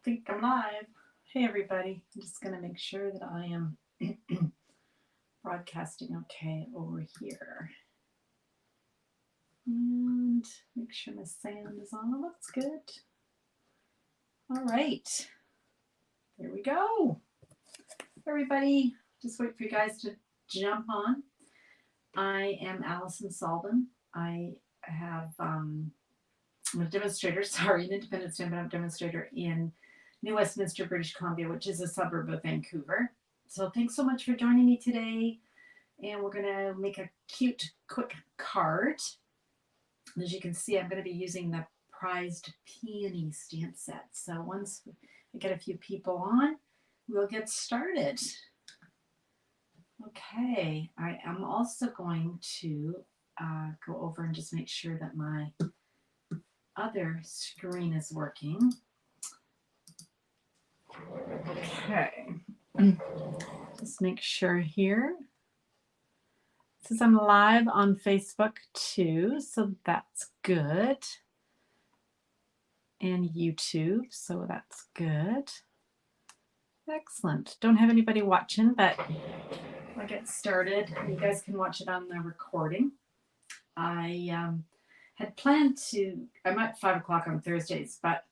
think I'm live. Hey, everybody. I'm just going to make sure that I am broadcasting okay over here. And make sure my sound is on. Looks good. All right. There we go. Everybody, just wait for you guys to jump on. I am Allison Sullivan. I'm a demonstrator, an independent stand-up demonstrator in New Westminster, British Columbia, which is a suburb of Vancouver. So thanks so much for joining me today. And we're going to make a cute, quick card. And as you can see, I'm going to be using the prized Peony stamp set. So once I get a few people on, we'll get started. Okay, I am also going to go over and just make sure that my other screen is working. Okay, just make sure here. It says I'm live on Facebook too, so that's good. And YouTube, so that's good. Excellent. Don't have anybody watching, but I'll get started. You guys can watch it on the recording. I had planned to, I'm at 5 o'clock on Thursdays, but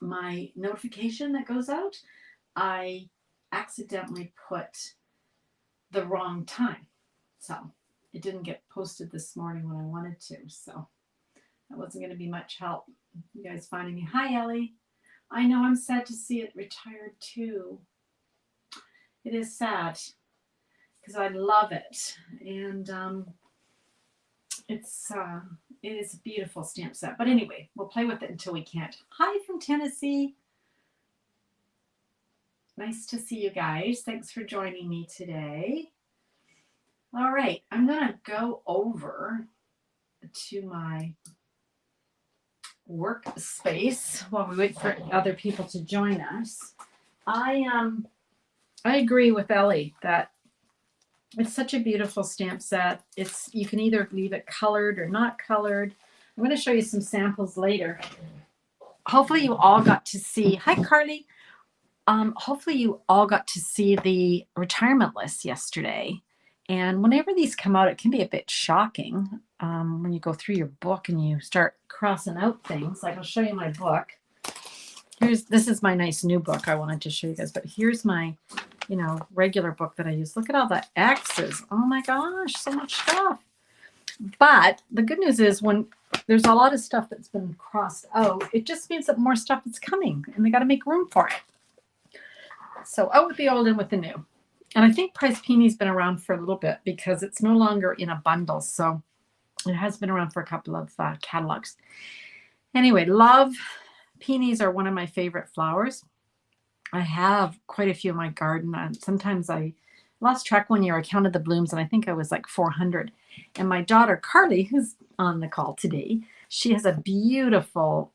my notification that goes out, I accidentally put the wrong time. So it didn't get posted this morning when I wanted to. So that wasn't going to be much help. You guys finding me. Hi, Ellie. I know, I'm sad to see it retired too. It is sad because I love it. And it is a beautiful stamp set. But anyway, we'll play with it until we can't. Hi from Tennessee. Nice to see you guys. Thanks for joining me today. All right, I'm going to go over to my workspace while we wait for other people to join us. I agree with Ellie that it's such a beautiful stamp set. You can either leave it colored or not colored. I'm going to show you some samples later. Hopefully you all got to see, hi Carly. Hopefully you all got to see the retirement list yesterday. And whenever these come out, it can be a bit shocking when you go through your book and you start crossing out things. Like I'll show you my book. This is my nice new book I wanted to show you guys, but here's my regular book that I use. Look at all the X's. Oh my gosh, so much stuff. But the good news is when there's a lot of stuff that's been crossed out, it just means that more stuff is coming and they got to make room for it. So out with the old and with the new. And I think Prize Peony's been around for a little bit because it's no longer in a bundle. So it has been around for a couple of catalogs. Anyway, peonies are one of my favorite flowers. I have quite a few in my garden. Sometimes I lost track one year. I counted the blooms and I think I was like 400. And my daughter, Carly, who's on the call today, she has a beautiful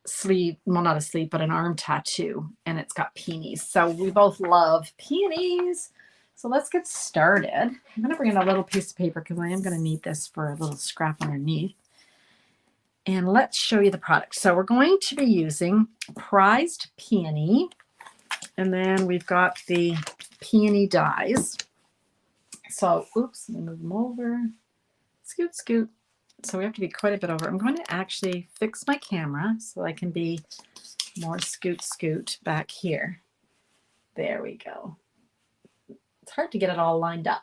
sleeve, well, not a sleeve, but an arm tattoo. And it's got peonies. So we both love peonies. So let's get started. I'm going to bring in a little piece of paper because I am going to need this for a little scrap underneath. And let's show you the product. So we're going to be using prized peony. And then we've got the peony dies. So, oops, let me move them over. Scoot, scoot. So we have to be quite a bit over. I'm going to actually fix my camera so I can be more scoot, scoot back here. There we go. It's hard to get it all lined up.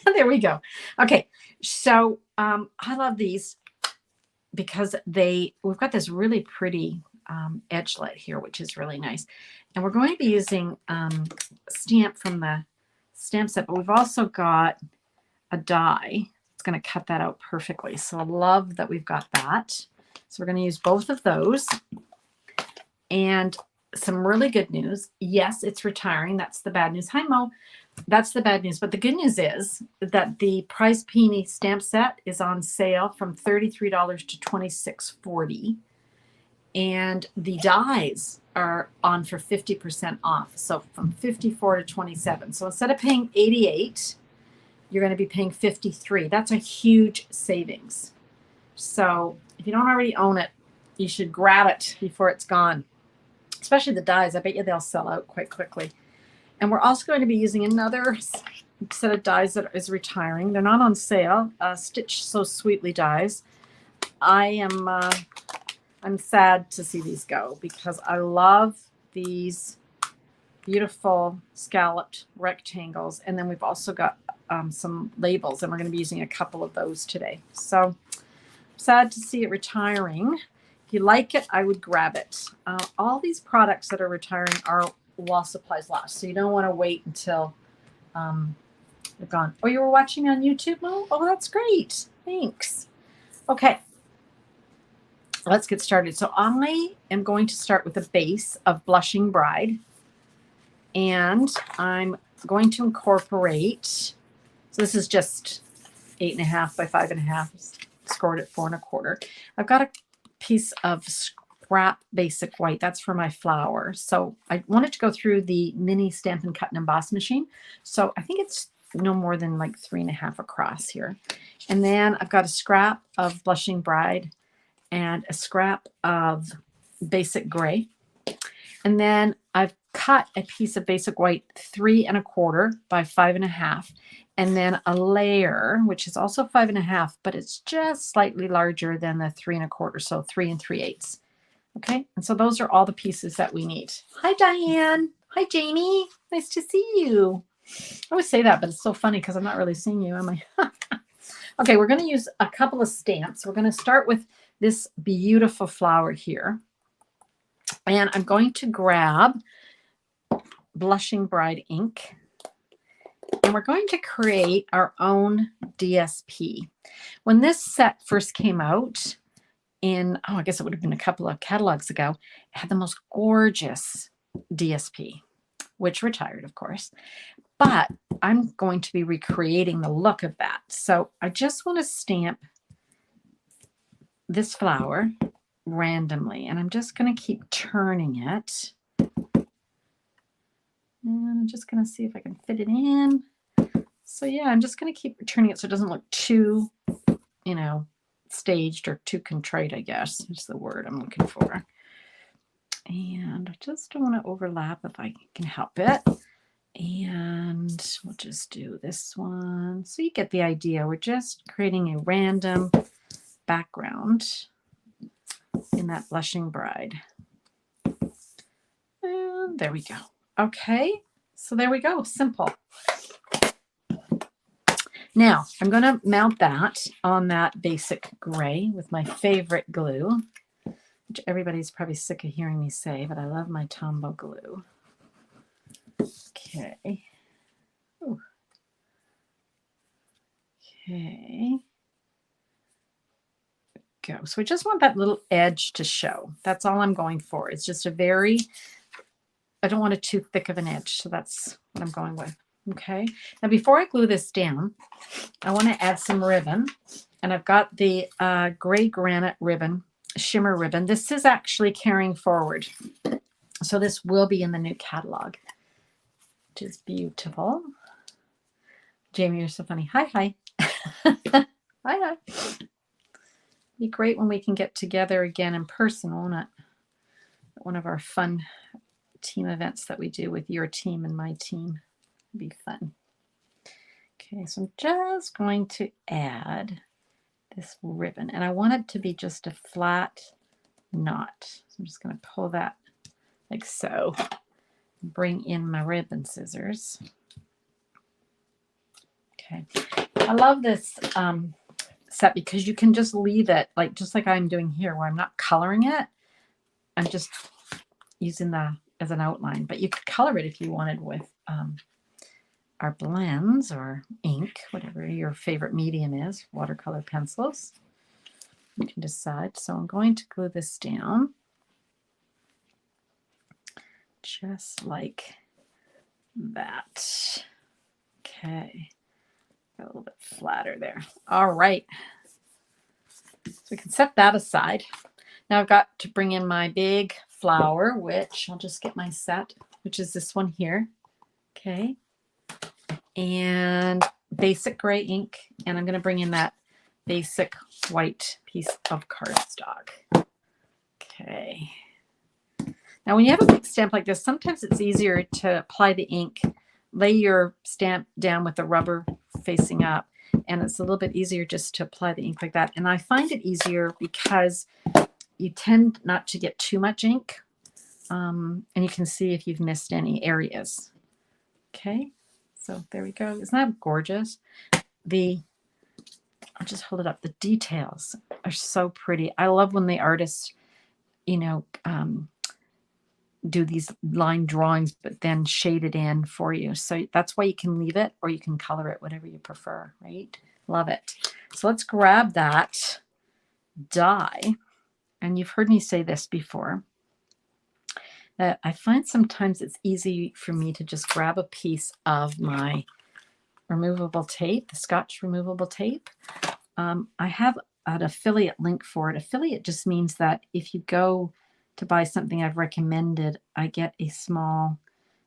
There we go. Okay, so I love these because we've got this really pretty edgelet here, which is really nice. And we're going to be using stamp from the stamp set, but we've also got a die. It's going to cut that out perfectly. So I love that we've got that. So we're going to use both of those. And some really good news. Yes, it's retiring. That's the bad news. Hi, Mo. That's the bad news. But the good news is that the Prize Peony stamp set is on sale from $33 to $26.40. And the dies are on for 50% off. So from 54 to 27. So instead of paying 88, you're going to be paying 53. That's a huge savings. So if you don't already own it, you should grab it before it's gone. especially the dies. I bet you they'll sell out quite quickly. And we're also going to be using another set of dies that is retiring. They're not on sale. Stitch So Sweetly dies. I'm sad to see these go because I love these beautiful scalloped rectangles. And then we've also got some labels, and we're going to be using a couple of those today. So sad to see it retiring. If you like it, I would grab it. All these products that are retiring are while supplies last, so you don't want to wait until they're gone. Oh, you were watching on YouTube, Mo? Oh, that's great. Thanks. Okay, let's get started. So I am going to start with a base of Blushing Bride, and I'm going to incorporate, so this is just 8.5 by 5.5, scored at 4 1/4. I've got a piece of scrap basic white. That's for my flower. So I wanted to go through the mini Stampin' Cut and Emboss machine. So I think it's no more than like 3.5 across here. And then I've got a scrap of Blushing Bride and a scrap of basic gray. And then I've cut a piece of basic white 3 1/4 by 5.5. And then a layer, which is also 5.5, but it's just slightly larger than the 3 1/4, so 3 3/8. Okay, and so those are all the pieces that we need. Hi, Diane. Hi, Jamie. Nice to see you. I always say that, but it's so funny because I'm not really seeing you, am I? Okay, we're going to use a couple of stamps. We're going to start with this beautiful flower here. And I'm going to grab Blushing Bride ink. And we're going to create our own DSP. When this set first came out in, I guess it would have been a couple of catalogs ago, it had the most gorgeous DSP, which retired, of course. But I'm going to be recreating the look of that. So I just want to stamp this flower randomly, and I'm just going to keep turning it. And I'm just going to see if I can fit it in. So yeah, I'm just going to keep turning it so it doesn't look too, staged or too contrite, I guess is the word I'm looking for. And I just don't want to overlap if I can help it. And we'll just do this one. So you get the idea. We're just creating a random background in that Blushing Bride. And there we go. Okay, so there we go. Simple. Now, I'm going to mount that on that basic gray with my favorite glue, which everybody's probably sick of hearing me say, but I love my Tombow glue. Okay. Ooh. Okay. Go. So we just want that little edge to show. That's all I'm going for. It's just I don't want it too thick of an edge, so that's what I'm going with. Okay. Now, before I glue this down, I want to add some ribbon, and I've got the gray granite ribbon, shimmer ribbon. This is actually carrying forward, so this will be in the new catalog, which is beautiful. Jamie, you're so funny. Hi. Hi. Be great when we can get together again in person, won't it? One of our fun team events that we do with your team and my team. Be fun. Okay, so I'm just going to add this ribbon, and I want it to be just a flat knot. So I'm just going to pull that like so. Bring in my ribbon scissors. Okay, I love this set because you can just leave it just like I'm doing here, where I'm not coloring it. I'm just using as an outline, but you could color it if you wanted with our blends or ink, whatever your favorite medium is, watercolor pencils. You can decide. So I'm going to glue this down just like that. Okay. Got a little bit flatter there. All right. So we can set that aside. Now I've got to bring in my big flower, which I'll just get my set, which is this one here. Okay. And basic gray ink. And I'm going to bring in that basic white piece of cardstock. Okay. Now, when you have a big stamp like this, sometimes it's easier to apply the ink, lay your stamp down with the rubber facing up, and it's a little bit easier just to apply the ink like that. And I find it easier because you tend not to get too much ink, and you can see if you've missed any areas. Okay, so there we go. Isn't that gorgeous? I'll just hold it up. The details are so pretty. I love when the artists, you know, do these line drawings, but then shade it in for you. So that's why you can leave it or you can color it, whatever you prefer, right? Love it. So let's grab that die. And you've heard me say this before, that I find sometimes it's easy for me to just grab a piece of my removable tape, the Scotch removable tape. I have an affiliate link for it. Affiliate just means that if you go to buy something I've recommended, I get a small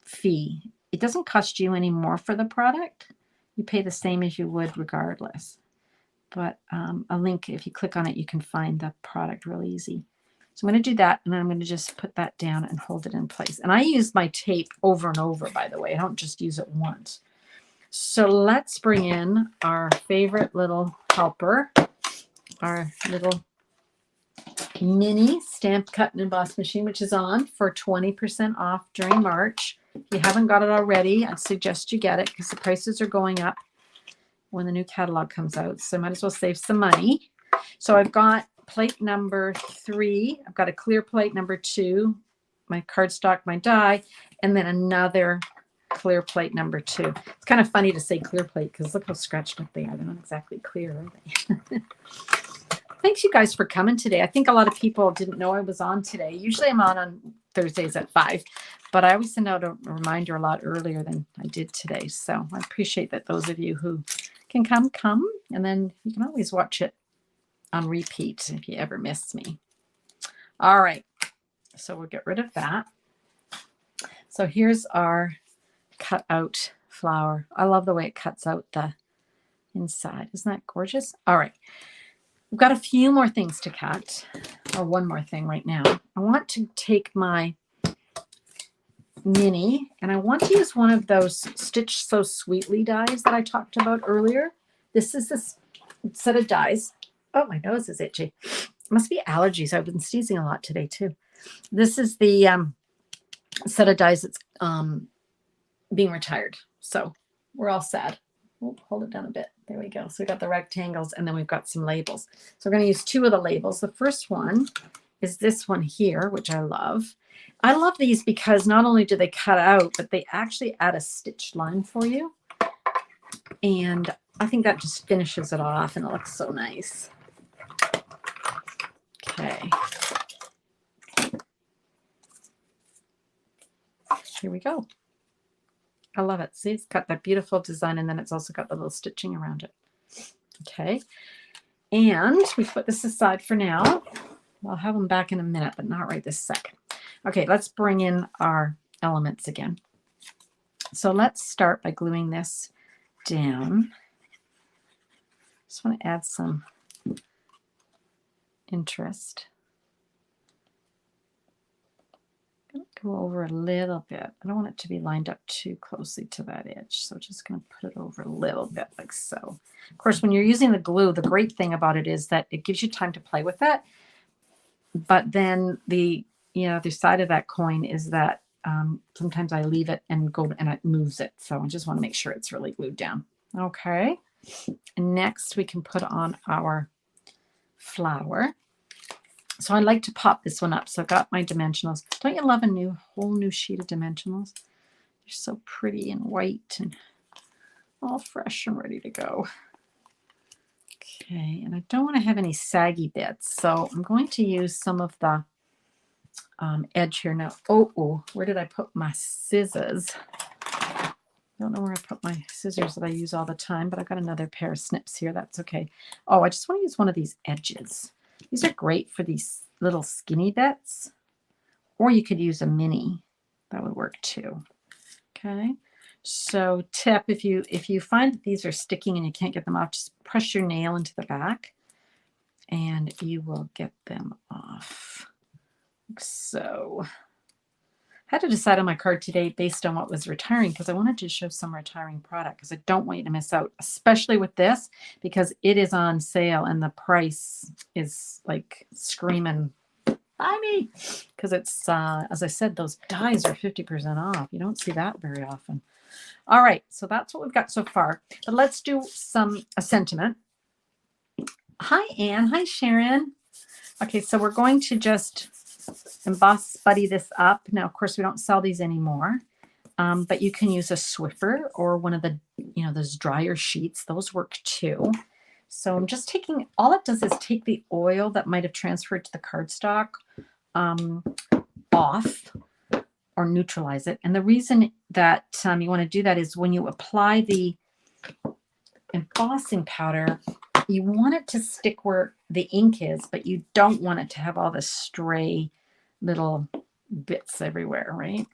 fee. It doesn't cost you any more for the product. You pay the same as you would regardless. But a link, if you click on it, you can find the product really easy. So I'm going to do that, and I'm going to just put that down and hold it in place. And I use my tape over and over, by the way. I don't just use it once. So let's bring in our favorite little helper, our little mini stamp cut and emboss machine, which is on for 20% off during March. If you haven't got it already, I'd suggest you get it because the prices are going up when the new catalog comes out. So I might as well save some money. So I've got plate number 3. I've got a clear plate number 2, my cardstock, my die, and then another clear plate number 2. It's kind of funny to say clear plate because look how scratched up they are. They're not exactly clear, are they? Thanks you guys for coming today. I think a lot of people didn't know I was on today. Usually I'm on Thursdays at 5, but I always send out a reminder a lot earlier than I did today. So I appreciate that those of you who can come, and then you can always watch it on repeat if you ever miss me. All right, so we'll get rid of that. So here's our cut out flower. I love the way it cuts out the inside. Isn't that gorgeous? All right, we've got a few more things to cut, or one more thing right now. I want to take my mini, and I want to use one of those Stitch So Sweetly dies that I talked about earlier. This is this set of dies. Oh, my nose is itchy. It must be allergies. I've been sneezing a lot today too. This is the set of dies that's being retired. So we're all sad. Oh, hold it down a bit. There we go. So we got the rectangles, and then we've got some labels. So we're going to use 2 of the labels. The first one is this one here, which I love. I love these because not only do they cut out, but they actually add a stitched line for you. And I think that just finishes it off, and it looks so nice. Okay. Here we go. I love it. See, it's got that beautiful design, and then it's also got the little stitching around it. Okay. And we put this aside for now. I'll have them back in a minute, but not right this second. Okay, let's bring in our elements again. So let's start by gluing this down. Just want to add some interest. I'm going to go over a little bit. I don't want it to be lined up too closely to that edge. So just going to put it over a little bit like so. Of course, when you're using the glue, the great thing about it is that it gives you time to play with it. But then the other side of that coin is that sometimes I leave it and go and it moves it. So I just want to make sure it's really glued down. Okay. And next we can put on our flower. So I like to pop this one up. So I've got my dimensionals. Don't you love a whole new sheet of dimensionals? They're so pretty and white and all fresh and ready to go. Okay, and I don't want to have any saggy bits, so I'm going to use some of the edge here now. Oh, where did I put my scissors? I don't know where I put my scissors that I use all the time, but I've got another pair of snips here. That's okay. Oh, I just want to use one of these edges. These are great for these little skinny bits, or you could use a mini. That would work too. Okay. So tip, if you find that these are sticking and you can't get them off, just press your nail into the back and you will get them off. Like so. had to decide on my card today based on what was retiring because I wanted to show some retiring product because I don't want you to miss out, especially with this because it is on sale and the price is like screaming, buy me, because it's, as I said, those dies are 50% off. You don't see that very often. All right, so that's what we've got so far. But let's do a sentiment. Hi, Anne. Hi, Sharon. Okay, so we're going to just emboss buddy this up. Now, of course, we don't sell these anymore, but you can use a Swiffer or one of the, those dryer sheets. Those work too. So I'm just taking, all it does is take the oil that might have transferred to the cardstock off or neutralize it. And the reason that you want to do that is when you apply the embossing powder, you want it to stick where the ink is, but you don't want it to have all the stray little bits everywhere, right?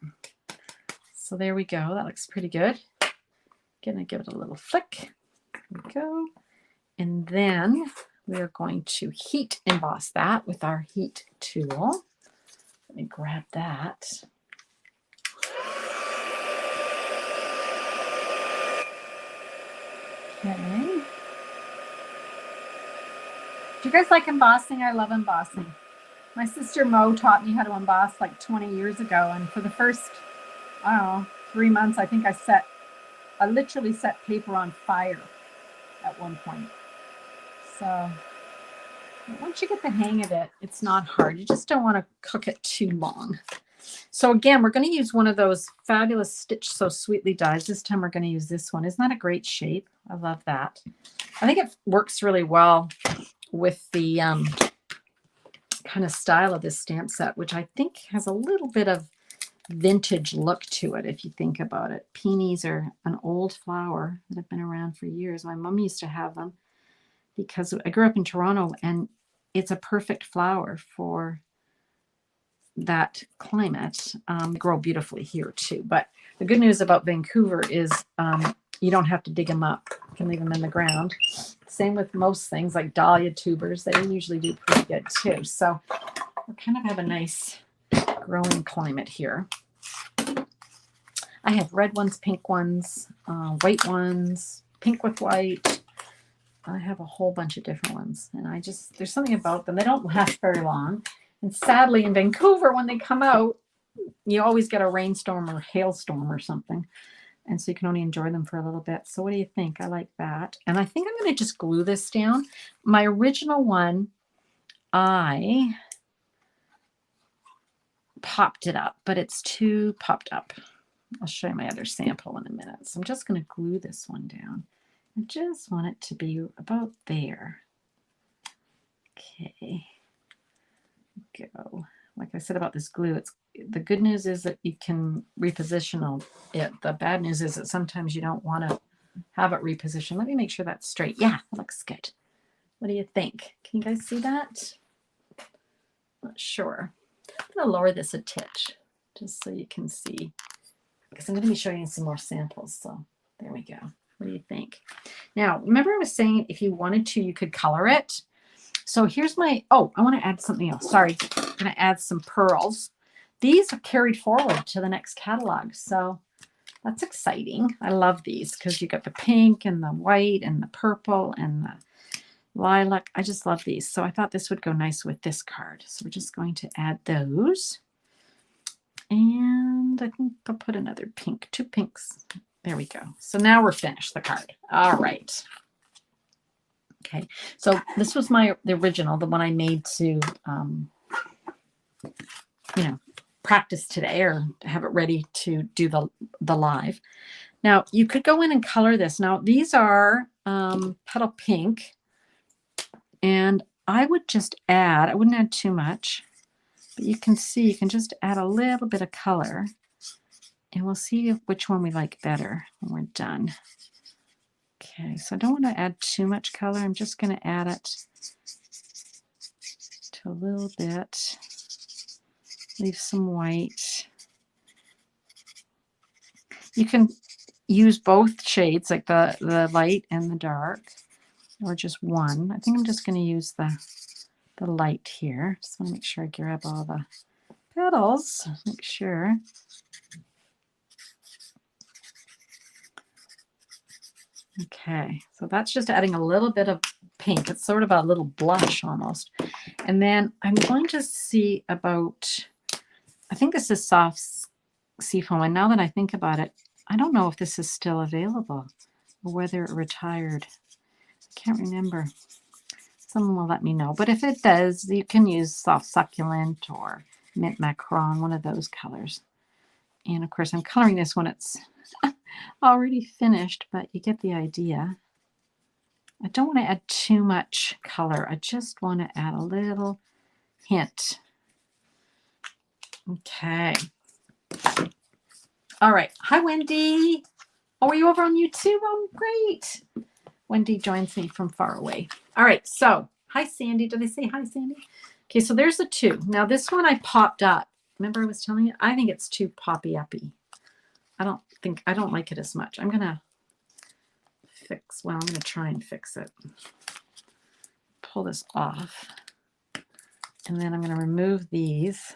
So there we go. That looks pretty good. Gonna give it a little flick. There we go. And then we're going to heat emboss that with our heat tool. Let me grab that. Okay. Do you guys like embossing? I love embossing. My sister Mo taught me how to emboss like 20 years ago. And for the first, 3 months, I think I literally set paper on fire at one point. So once you get the hang of it, it's not hard. You just don't want to cook it too long. So again, we're going to use one of those fabulous Stitch So Sweetly dies. This time we're going to use this one. Isn't that a great shape? I love that. I think it works really well with the kind of style of this stamp set, which I think has a little bit of vintage look to it if you think about it. Peonies are an old flower that have been around for years. My mom used to have them because I grew up in Toronto and it's a perfect flower for that climate. They grow beautifully here too. But the good news about Vancouver is you don't have to dig them up. You can leave them in the ground. Same with most things like dahlia tubers. They usually do pretty good too. So we kind of have a nice growing climate here. I have red ones, pink ones, white ones, pink with white. I have a whole bunch of different ones. And there's something about them. They don't last very long. And sadly in Vancouver, when they come out, you always get a rainstorm or hailstorm or something. And so you can only enjoy them for a little bit. So what do you think? I like that. And I think I'm going to just glue this down. My original one, I popped it up, but it's too popped up. I'll show you my other sample in a minute. So I'm just going to glue this one down. I just want it to be about there. Okay. Go. Like I said about this glue, the good news is that you can reposition it. The bad news is that sometimes you don't want to have it repositioned. Let me make sure that's straight. Yeah, that looks good. What do you think? Can you guys see that? Not sure. I'm going to lower this a titch just so you can see, because I'm going to be showing you some more samples. So there we go. What do you think? Now, remember I was saying if you wanted to, you could color it. So here's I want to add something else. Sorry, I'm going to add some pearls. These are carried forward to the next catalog. So that's exciting. I love these because you got the pink and the white and the purple and the lilac. I just love these. So I thought this would go nice with this card. So we're just going to add those. And I think I'll put another pink, 2 pinks. There we go. So now we're finished the card. All right. Okay. So this was the original, the one I made to, practice today or have it ready to do the live. Now you could go in and color this. Now these are petal pink, and I would just add, I wouldn't add too much, but you can see, you can just add a little bit of color and we'll see which one we like better when we're done. Okay, so I don't want to add too much color. I'm just going to add it to a little bit. Leave some white. You can use both shades, like the light and the dark, or just one. I think I'm just going to use the light here. Just want to make sure I grab all the petals. Make sure. Okay, so that's just adding a little bit of pink. It's sort of a little blush almost. And then I'm going to see about, I think this is soft seafoam. And now that I think about it, I don't know if this is still available or whether it retired. I can't remember. Someone will let me know. But if it does, you can use soft succulent or mint macaron, one of those colors. And of course, I'm coloring this when it's already finished, but you get the idea. I don't want to add too much color. I just want to add a little hint. Okay. All right. Hi, Wendy. Oh, are you over on YouTube? Oh, great. Wendy joins me from far away. All right. So, hi, Sandy. Did they say hi, Sandy? Okay. So there's the two. Now, this one I popped up. Remember I was telling you? I think it's too poppy-uppy. I don't like it as much. I'm going to I'm going to try and fix it. Pull this off. And then I'm going to remove these.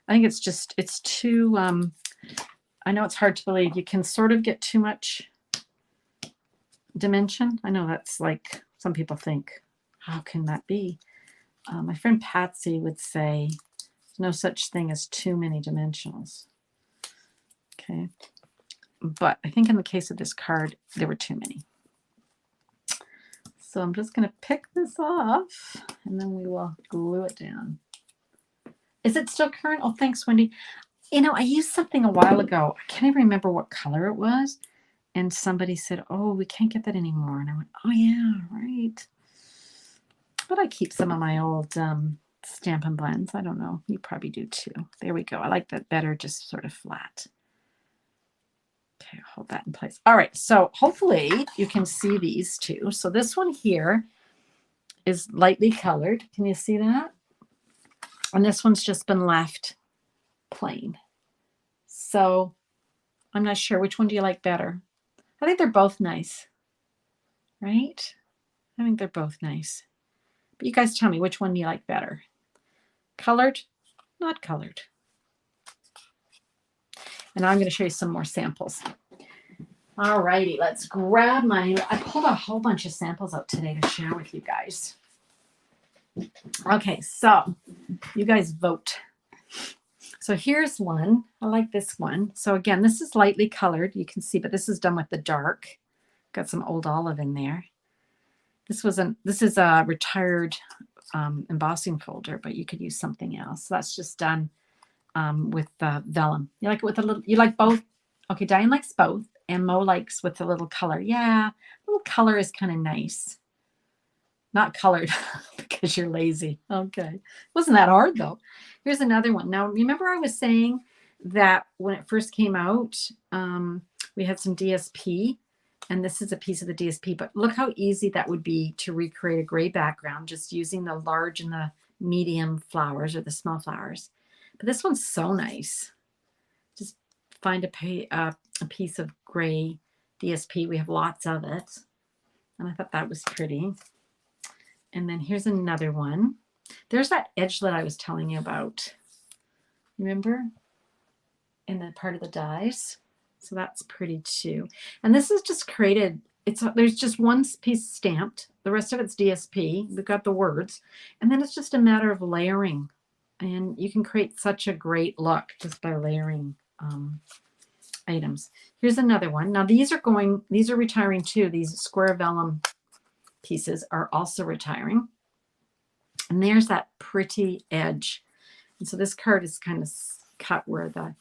I think it's too, I know it's hard to believe. You can sort of get too much dimension. I know that's like, some people think, how can that be? My friend Patsy would say, there's no such thing as too many dimensionals. Okay. But I think in the case of this card, there were too many. So I'm just going to pick this off and then we will glue it down. Is it still current? Oh, thanks, Wendy. You know, I used something a while ago. I can't even remember what color it was. And somebody said, oh, we can't get that anymore. And I went, oh, yeah, right. But I keep some of my old Stampin' Blends. I don't know. You probably do too. There we go. I like that better, just sort of flat. Okay, hold that in place. All right, so hopefully you can see these two. So this one here is lightly colored. Can you see that? And this one's just been left plain. So I'm not sure. Which one do you like better? I think they're both nice, right? I think they're both nice. But you guys tell me, which one do you like better? Colored, not colored. And now I'm going to show you some more samples. All righty, let's grab I pulled a whole bunch of samples out today to share with you guys. Okay, so you guys vote. So here's one. I like this one. So again, this is lightly colored. You can see, but this is done with the dark. Got some old olive in there. This is a retired embossing folder, but you could use something else. So that's just done with vellum. You like it with a little, you like both? Okay, Diane likes both and Mo likes with a little color. Yeah, a little color is kind of nice. Not colored because you're lazy. Okay. Wasn't that hard though. Here's another one. Now, remember I was saying that when it first came out, we had some DSP, and this is a piece of the DSP, but look how easy that would be to recreate a gray background just using the large and the medium flowers or the small flowers. But this one's so nice. Just find a piece of gray DSP. We have lots of it. And I thought that was pretty. And then here's another one. There's that edgelet I was telling you about. Remember? In the part of the dies. So that's pretty too. And this is just created. There's just one piece stamped. The rest of it's DSP. We've got the words. And then it's just a matter of layering. And you can create such a great look just by layering items. Here's another one. Now these are retiring too. These square vellum pieces are also retiring. And there's that pretty edge. And so this card is kind of cut where the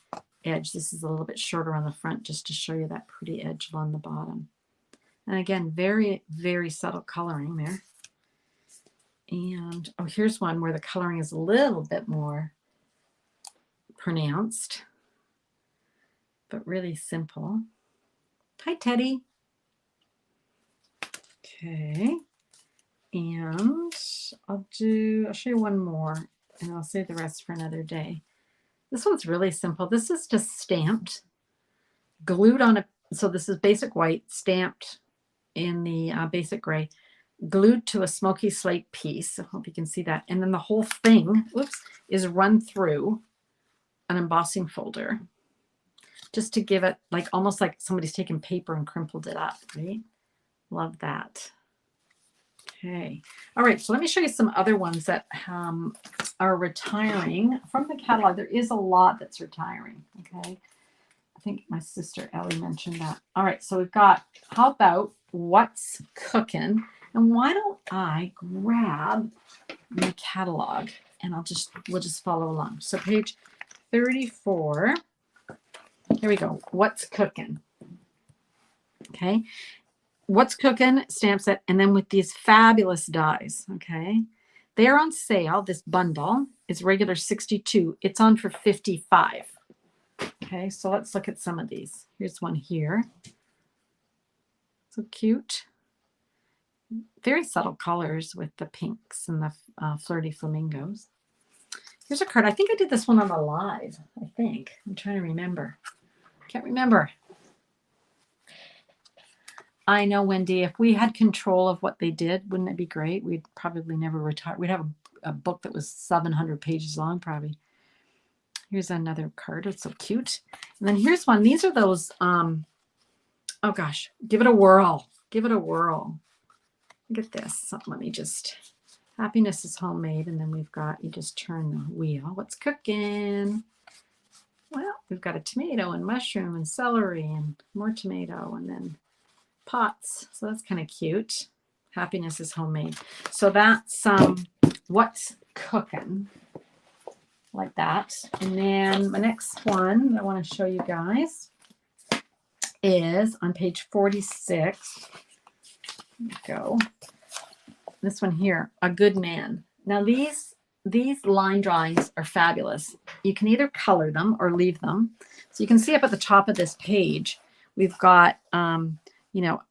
edge, this is a little bit shorter on the front just to show you that pretty edge along the bottom. And again, very, very subtle coloring there. And oh, here's one where the coloring is a little bit more pronounced, but really simple. Hi, Teddy. Okay. And I'll show you one more and I'll save the rest for another day. This one's really simple. This is just stamped, glued on so this is basic white, stamped in the basic gray, glued to a smoky slate piece. I hope you can see that. And then the whole thing, is run through an embossing folder just to give it like almost like somebody's taken paper and crumpled it up, right? Love that. Okay. All right. So let me show you some other ones that are retiring from the catalog. There is a lot that's retiring. Okay. I think my sister Ellie mentioned that. All right. So we've got, how about What's Cooking? And why don't I grab the catalog and we'll just follow along. So page 34. Here we go. What's Cooking? Okay. What's Cooking stamp set, and then with these fabulous dies. Okay. They're on sale. This bundle is regular 62. It's on for 55. Okay. So let's look at some of these. Here's one here. So cute. Very subtle colors with the pinks and the flirty flamingos. Here's a card. I think I did this one on the live. I think. I'm trying to remember. Can't remember. I know, Wendy, if we had control of what they did, wouldn't it be great? We'd probably never retire. We'd have a book that was 700 pages long, probably. Here's another card. It's so cute. And then here's one. These are those, oh gosh, give it a whirl. Give it a whirl. Look at this. Let me just, Happiness is Homemade. And then we've got, you just turn the wheel. What's cooking? Well, we've got a tomato and mushroom and celery and more tomato and then pots. So that's kind of cute. Happiness is Homemade. So that's What's Cooking, like that. And then my next one I want to show you guys is on page 46. Here we go. This one here, A Good Man. Now these line drawings are fabulous. You can either color them or leave them. So you can see up at the top of this page, we've got you know,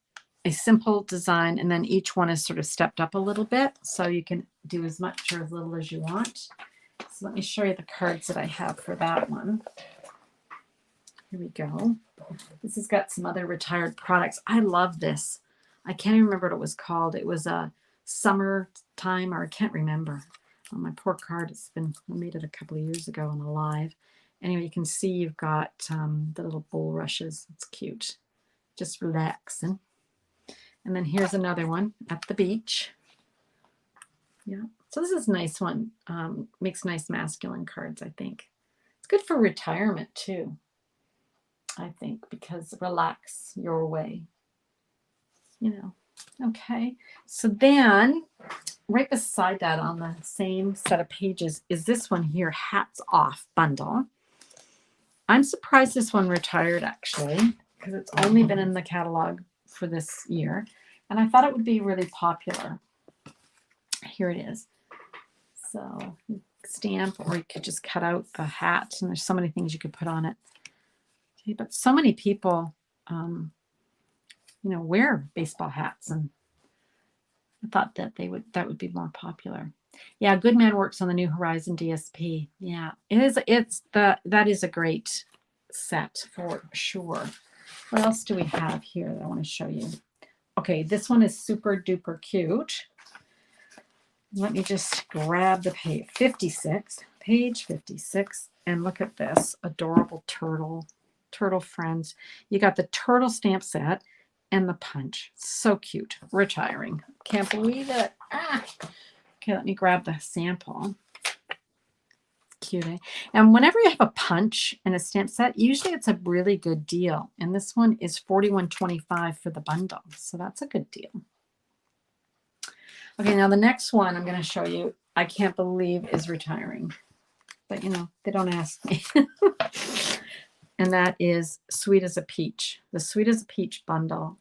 a simple design, and then each one is sort of stepped up a little bit. So you can do as much or as little as you want. So let me show you the cards that I have for that one. Here we go. This has got some other retired products. I love this. I can't even remember what it was called. It was a summertime, or I can't remember. Oh, my poor card. I made it a couple of years ago on a live. Anyway, you can see you've got the little bulrushes. It's cute. Just relaxing. And then here's another one, At the Beach. Yeah. So this is a nice one. Makes nice masculine cards, I think. It's good for retirement too, I think, because relax your way. You know. Okay. So then right beside that on the same set of pages is this one here, Hats Off bundle. I'm surprised this one retired actually, because it's only been in the catalog for this year. And I thought it would be really popular. Here it is. So stamp, or you could just cut out the hat, and there's so many things you could put on it. Okay, but so many people, you know, wear baseball hats, and I thought that that would be more popular. Yeah, Good Man works on the New Horizon DSP. Yeah, that is a great set for sure. What else do we have here that I want to show you? Okay, this one is super duper cute. Let me just grab the page 56, and look at this adorable turtle friends. You got the turtle stamp set and the punch. So cute. Retiring. Can't believe it. Okay, let me grab the sample. Cute, eh? And whenever you have a punch and a stamp set, usually it's a really good deal. And this one is $41.25 for the bundle. So that's a good deal. Okay, now the next one I'm going to show you, I can't believe is retiring. But, you know, they don't ask me. And that is Sweet as a Peach. The Sweet as a Peach bundle.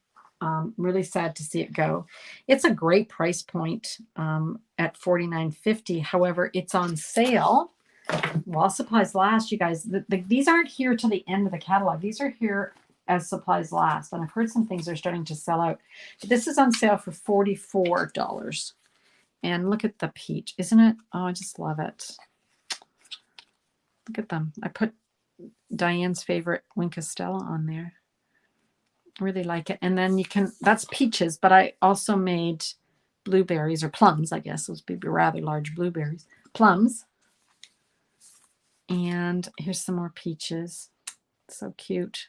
Really sad to see it go. It's a great price point at $49.50. However, it's on sale while supplies last, you guys. These aren't here till the end of the catalog. These are here as supplies last. And I've heard some things are starting to sell out. But this is on sale for $44. And look at the peach. Isn't it? Oh, I just love it. Look at them. I put Diane's favorite Wink Estella on there. Really like it. And then you can, that's peaches, but I also made blueberries, or plums, I guess. Those would be rather large blueberries. Plums. And here's some more peaches. So cute.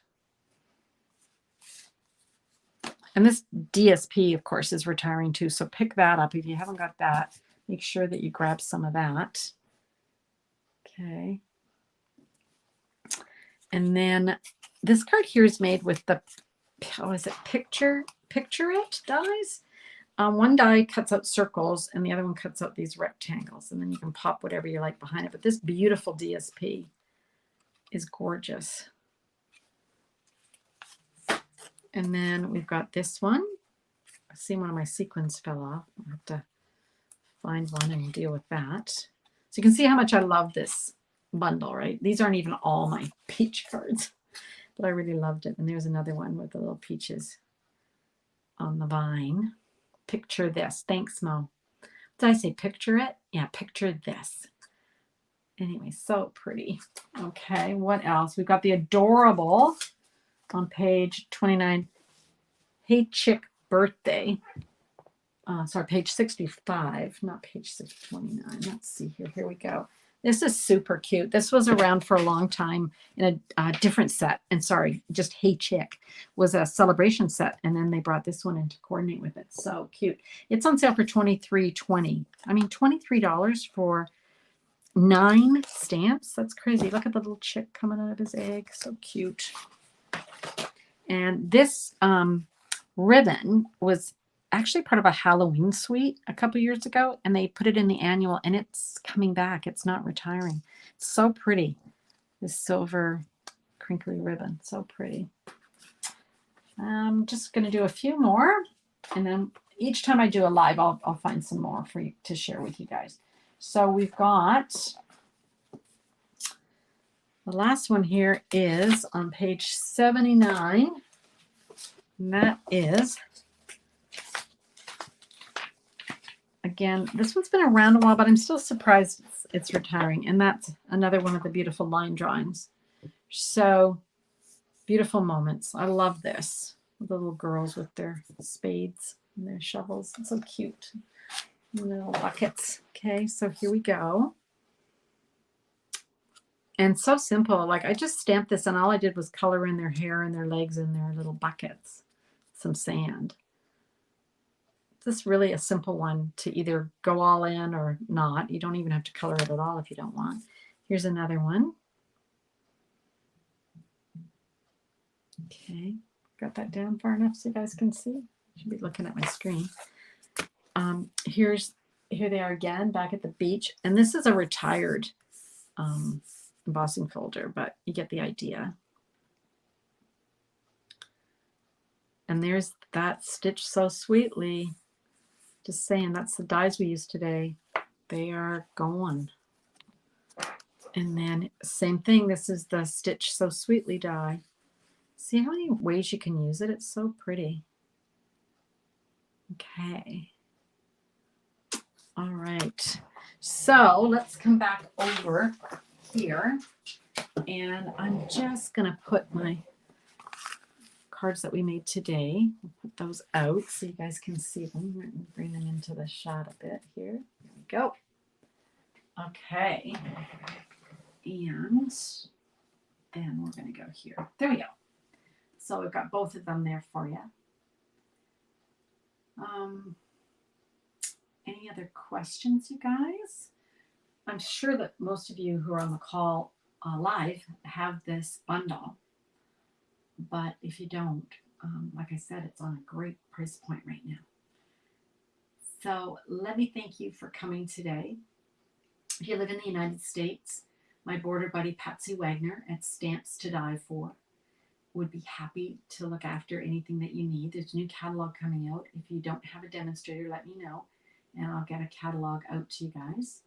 And this DSP, of course, is retiring too. So pick that up. If you haven't got that, make sure that you grab some of that. Okay. And then this card here is made with the, is it Picture It dies? One die cuts out circles and the other one cuts out these rectangles. And then you can pop whatever you like behind it. But this beautiful DSP is gorgeous. And then we've got this one. I see one of my sequins fell off. I'll have to find one and deal with that. So you can see how much I love this bundle, right? These aren't even all my peach cards, but I really loved it. And there's another one with the little peaches on the vine. Picture this. Thanks, Mo. Did I say picture it? Yeah, picture this. Anyway, so pretty. Okay, what else? We've got the adorable on page 29. Hey Chick Birthday. Sorry, page 65, not page 629. Let's see here. Here we go. This is super cute. This was around for a long time in a different set. And sorry, just Hey Chick was a celebration set. And then they brought this one in to coordinate with it. So cute. It's on sale for $23.20. I mean, $23 for 9 stamps. That's crazy. Look at the little chick coming out of his egg. So cute. And this ribbon was actually part of a Halloween suite a couple years ago, and they put it in the annual, and it's coming back. It's not retiring. It's so pretty. This silver crinkly ribbon. So pretty. I'm just going to do a few more, and then each time I do a live, I'll find some more for you to share with you guys. So we've got the last one here is on page 79, and that is, again, this one's been around a while, but I'm still surprised it's retiring. And that's another one of the beautiful line drawings. So beautiful moments. I love this. The little girls with their spades and their shovels. It's so cute. Little buckets. Okay, so here we go. And so simple. Like I just stamped this and all I did was color in their hair and their legs and their little buckets. Some sand. This is really a simple one to either go all in or not. You don't even have to color it at all if you don't want. Here's another one. Okay, got that down far enough so you guys can see. Should be looking at my screen. Here they are again, back at the beach. And this is a retired embossing folder, but you get the idea. And there's that Stitch So Sweetly. Just saying, that's the dies we used today. They are gone. And then same thing, this is the Stitch So Sweetly die. See how many ways you can use it? It's so pretty. Okay. All right. So let's come back over here. And I'm just going to put my cards that we made today. We'll put those out so you guys can see them. Bring them into the shot a bit here. There we go. Okay. And then we're going to go here. There we go. So we've got both of them there for you. Any other questions, you guys? I'm sure that most of you who are on the call live have this bundle. But if you don't, like I said, it's on a great price point right now. So let me thank you for coming today. If you live in the United States, my border buddy Patsy Wagner at Stamps to Die For would be happy to look after anything that you need. There's a new catalog coming out. If you don't have a demonstrator, let me know, and I'll get a catalog out to you guys.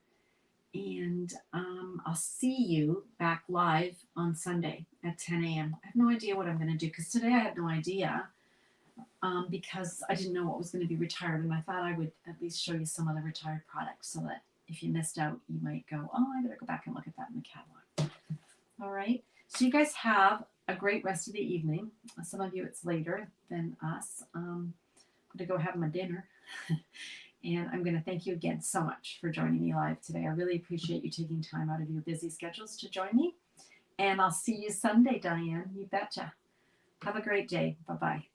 And I'll see you back live on Sunday at 10 a.m. I have no idea what I'm going to do because today I had no idea because I didn't know what was going to be retired. And I thought I would at least show you some of the retired products so that if you missed out, you might go, oh, I better go back and look at that in the catalog. All right. So you guys have a great rest of the evening. Some of you, it's later than us. I'm going to go have my dinner. And I'm going to thank you again so much for joining me live today. I really appreciate you taking time out of your busy schedules to join me. And I'll see you Sunday, Diane. You betcha. Have a great day. Bye-bye.